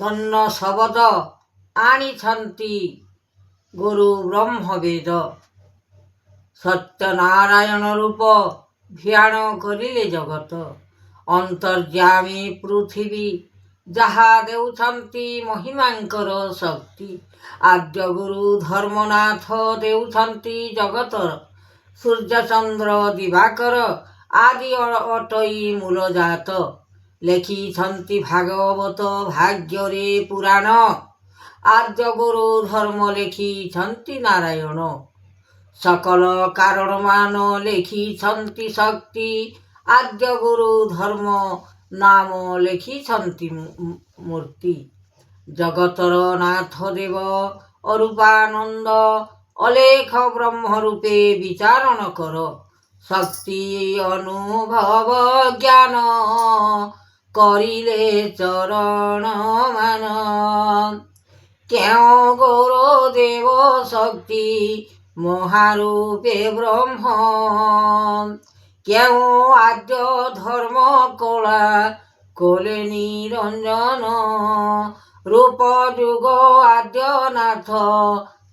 ତନ୍ନ ଶବଦ ଆଣିଛନ୍ତି ଗୁରୁ ବ୍ରହ୍ମବେଦ। ସତ୍ୟନାରାୟଣ ରୂପ ଭିଆଣ କରିଲେ ଜଗତ। ଅନ୍ତର୍ଯ୍ୟାମୀ ପୃଥିବୀ ଯାହା ଦେଉଛନ୍ତି ମହିମାଙ୍କର ଶକ୍ତି। ଆଦ୍ୟଗୁରୁ ଧର୍ମନାଥ ଦେଉଛନ୍ତି ଜଗତର। ସୂର୍ଯ୍ୟଚନ୍ଦ୍ର ଦିବାକର ଆଦି ଅଟଇ ମୂଳଜାତ। ଲେଖିଛନ୍ତି ଭାଗବତ ଭାଗ୍ୟରେ ପୁରାଣ। ଆଦ୍ୟଗୁରୁ ଧର୍ମ ଲେଖିଛନ୍ତି ନାରାୟଣ। ସକଳ କାରଣମାନ ଲେଖିଛନ୍ତି ଶକ୍ତି। ଆଦ୍ୟଗୁରୁ ଧର୍ମ ନାମ ଲେଖିଛନ୍ତି ମୂର୍ତ୍ତି। ଜଗତର ନାଥ ଦେବ ଅରୂପାନନ୍ଦ ଅଲେଖ ବ୍ରହ୍ମ ରୂପେ ବିଚାରଣ କର। ଶକ୍ତି ଅନୁଭବ ଜ୍ଞାନ କରିଲେ ଚରଣ ମାନ। କେଉଁ ଗୁରୁ ଦେବ ଶକ୍ତି ମହାରୂପେ ବ୍ରହ୍ମ। କେଉଁ ଆଦ୍ୟ ଧର୍ମ କଳା କଲେ ନିରଞ୍ଜନ। ରୂପ ଯୁଗ ଆଦ୍ୟନାଥ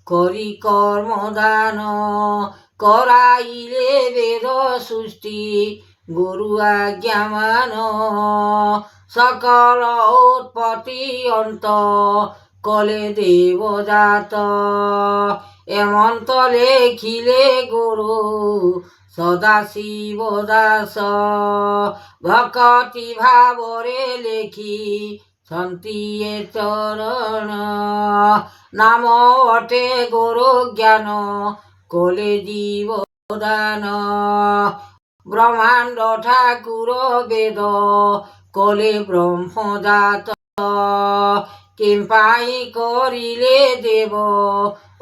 କରି କର୍ମଦାନ। କରାଇଲେ ବେଦ ସୃଷ୍ଟି ଗୁରୁ ଆଜ୍ଞାମାନ। ସକଳ ଉତ୍ପତ୍ତି ଅନ୍ତ କଲେ ଦେବଜାତ। ଏମନ୍ତ ଲେଖିଲେ ଗୁରୁ ସଦାଶିବ ଦାସ। ଭକତି ଭାବରେ ଲେଖିଛନ୍ତି ଏ ଚରଣ। ନାମ ଅଟେ ଗୁରୁ ଜ୍ଞାନ କଲେ ଜୀବଦାନ। ବ୍ରହ୍ମାଣ୍ଡ ଠାକୁର ବେଦ କଲେ ବ୍ରହ୍ମଜାତ। କିମ୍ପାଇଁ କରିଲେ ଦେବ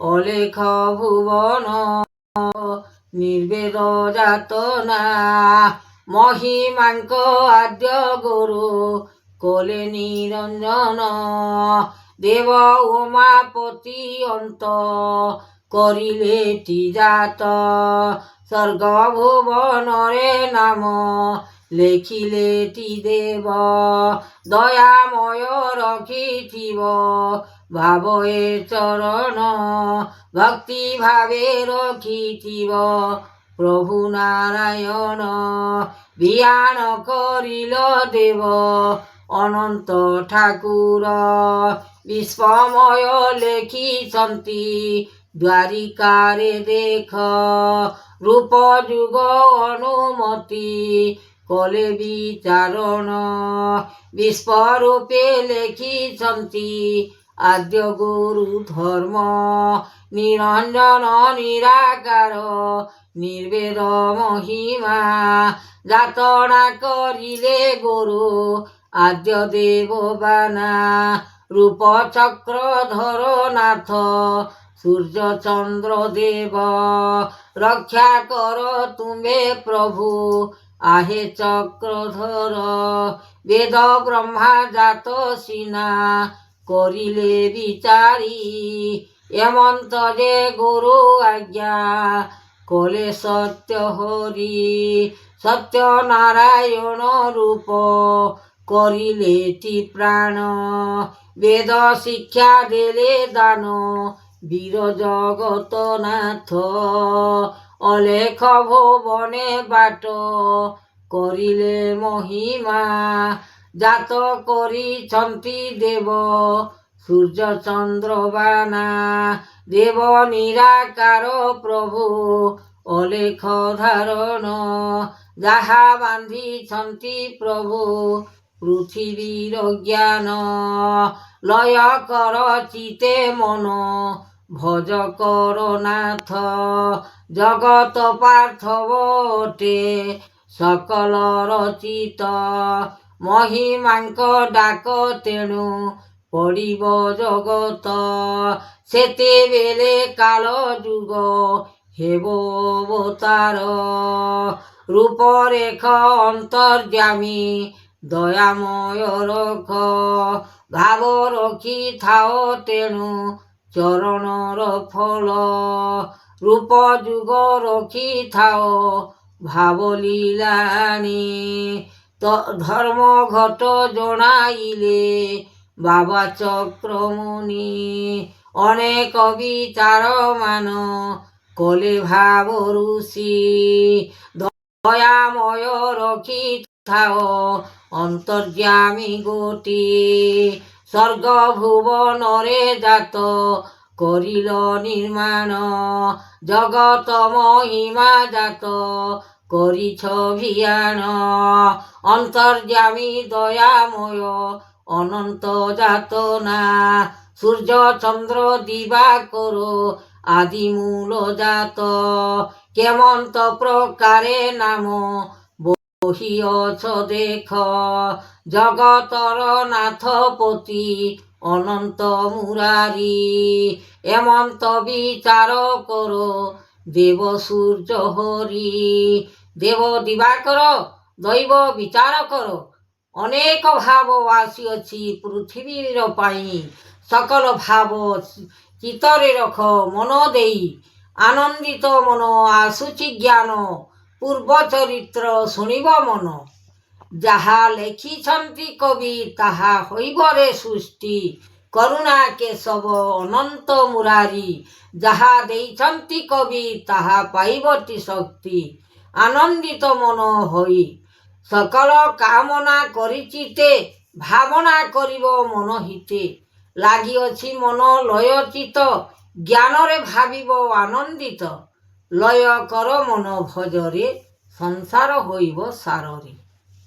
ଅଲେଖ ଭୁବନ। ନିର୍ବେଦ ଯାତନା ମହିମାଙ୍କ ଆଦ୍ୟ ଗୁରୁ କଲେ ନିରଞ୍ଜନ। ଦେବ ଉମାପତି ଅନ୍ତ କରିଲେ ଜାତ। ସ୍ୱର୍ଗ ଭୁବନରେ ନାମ ଲେଖିଲେ ଦେବ। ଦୟାମୟ ରଖିଥିବ ଭାବ ଏ ଚରଣ। ଭକ୍ତି ଭାବେ ରଖିଥିବ ପ୍ରଭୁ ନାରାୟଣ। ଭିଆଣ କରିଲ ଦେବ ଅନନ୍ତ ଠାକୁର। ବିଶ୍ୱମୟ ଲେଖିଛନ୍ତି ଦ୍ୱାରିକାରେ ଦେଖ। ରୂପ ଯୁଗ ଅନୁମତି କଲେ ବିଚାରଣ। ବିଶ୍ୱରୂପେ ଲେଖିଛନ୍ତି ଆଦ୍ୟଗୁରୁ ଧର୍ମ। ନିରଞ୍ଜନ ନିରାକାର ନିର୍ବେଦ ମହିମା। ଯାତନା କରିଲେ ଗୁରୁ ଆଦ୍ୟ ଦେବବାନା। ରୂପ ଚକ୍ରଧର ନାଥ ସୂର୍ଯ୍ୟ ଚନ୍ଦ୍ର ଦେବ। ରକ୍ଷା କର ତୁମେ ପ୍ରଭୁ ଆହେ ଚକ୍ରଧର। ବେଦ ବ୍ରହ୍ମା ଜାତ ସିନା କରିଲେ ବିଚାରି। ଏମନ୍ତ ଯେ ଗୁରୁ ଆଜ୍ଞା କଲେ ସତ୍ୟ ହରି। ସତ୍ୟ ନାରାୟଣ ରୂପ କରିଲେ ପ୍ରାଣ। ବେଦ ଶିକ୍ଷା ଦେଲେ ଦାନ ବୀର ଜଗତ ନାଥ। ଅଲେଖ ଭୁବନେ ବାଟ କରିଲେ ମହିମା। ଜାତ କରିଛନ୍ତି ଦେବ ସୂର୍ଯ୍ୟ ଚନ୍ଦ୍ର ବାନା। ଦେବ ନିରାକାର ପ୍ରଭୁ ଅଲେଖ ଧାରଣ। ଯାହା ବାନ୍ଧିଛନ୍ତି ପ୍ରଭୁ ପୃଥିବୀର ଜ୍ଞାନ। ଲୟ କର ଚିତେ ମନ ଭଜ କର ନାଥ। ଜଗତ ପାର୍ଥବ ଅଟେ ସକଳ ରଚିତ। ମହିମାଙ୍କ ଡାକ ତେଣୁ ପଡ଼ିବ ଜଗତ। ସେତେବେଳେ କାଳ ଯୁଗ ହେବ ଅବତାର। ରୂପରେଖ ଅନ୍ତର୍ଯ୍ୟାମୀ ଦୟାମୟ ରଖ। ଭାବ ରଖିଥାଅ ତେଣୁ ଚରଣର ଫଳ। ରୂପ ଯୁଗ ରଖିଥାଅ ଭାବ ଲୀଳାଣି। ଧର୍ମ ଘଟ ଜଣାଇଲେ বাবা চক্রমণি অনেক বিচার মান কলে ভাব ঋষি দয়াময় রক্ষি থাও অন্তর্যামী গতি স্বর্গ ভুবনরে জাত করিল নির্মাণ জগত মহিমা জাত করিছ ভিয়ান অন্তর্যামী দয়াময় অনন্ত জাত না সূর্য চন্দ্র দিবাকর আদি মূল জাত কেমন্ত প্রকারে নাম বহিয়ছ দেখ জগতর নাথপতি অনন্ত মুরারি এমন্ত বিচার কর দেব সূর্য হরি দেব দিবাকর দৈব বিচার কর অনেক ভাব আসিଅଛି ପୃଥିବୀର ପାଇଁ সকল ଭାବ ଚିତ୍ତରେ ରଖ ମନ ଦେଇ ଆନନ୍ଦିତ ମନ ଆସୁଛି ଜ୍ଞାନ ପୂର୍ବ ଚରିତ୍ର ଶୁଣିବ ମନ ଯାହା ଲେଖିଛନ୍ତି କବି ତାହା ହୋଇବରେ ସୃଷ୍ଟି କରୁଣା କେଶବ ଅନନ୍ତ ମୁରାରୀ ଯାହା ଦେଇଛନ୍ତି କବି ତାହା ପାଇବଟି ଶକ୍ତି ଆନନ୍ଦିତ ମନ ହୋଇ সকল কামনা করিচিতে ভাবনা করিব মন হিতে লাগিଅଛି মন লয় চিত জ্ঞাନରେ ভাবিব আনন্দিত লয় কর মন ভজরে সংসার হইব সাରରେ।